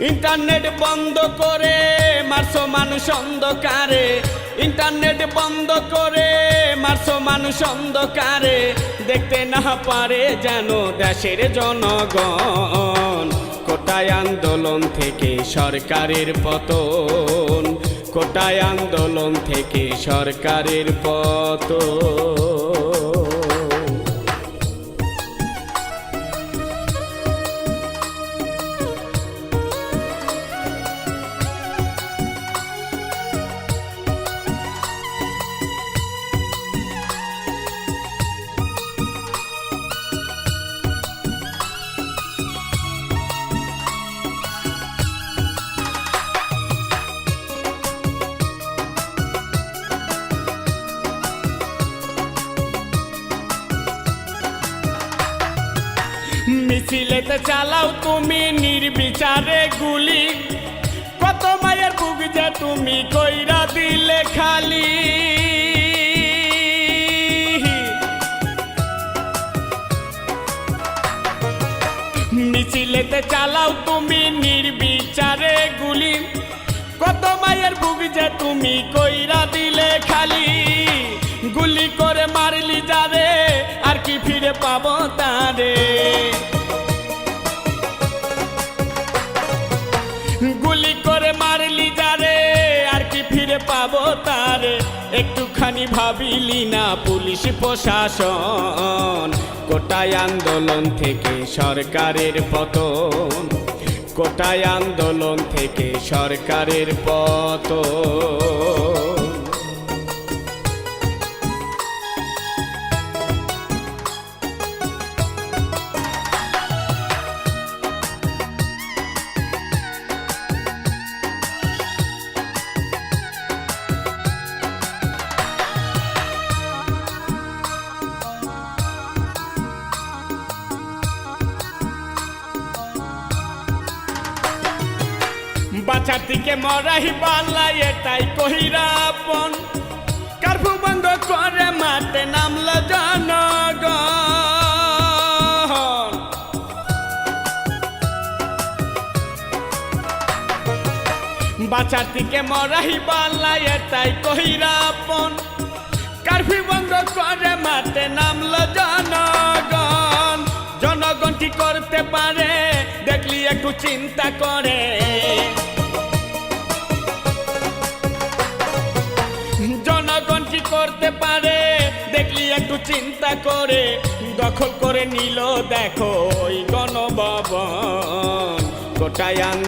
Internet বন্ধ করে মারছো মানুষ অন্ধকারে, ইন্টারনেট বন্ধ করে মারছো মানুষ অন্ধকারে, দেখতে না পারে যেন দেশের জনগণ। কোটায় আন্দোলন থেকে সরকারের পতন, কোটায় আন্দোলন থেকে সরকারের পতন। মিছিলেতে চালাও তুমি নির্বিচারে গুলি, কত মায়ের বুক যে তুমি কইরা দিলে খালি। মিছিলেতে চালাও তুমি নির্বিচারে গুলি, কত মায়ের বুক যে তুমি কইরা দিলে খালি। গুলি করে মারলি যারে আর কি ফিরে পাবো তারে, গুলি করে মারলি যারে আর কি ফিরে পাবো তারে। একটুখানি ভাবিলি না পুলিশ প্রশাসন, কোটায় আন্দোলন থেকে সরকারের পতন, কোটায় আন্দোলন থেকে সরকারের পতন। বাঁচার দিকে মরাই বালা এটাই কহিরাপন, কার্ফু বন্ধ করে মাঠে নামলো জনগণ। বাঁচার দিকে মরাই বালা এটাই কহিরাপন, কার্ফু বন্ধ করে মাঠে নামলো জনগণ। জনগণ কি করতে পারে দেখলি একটু চিন্তা করে, জনগণ কি করতে পারে দেখলি একটু চিন্তা করে। দখল করে নিল দেখো ওই গণভবন, কোটায়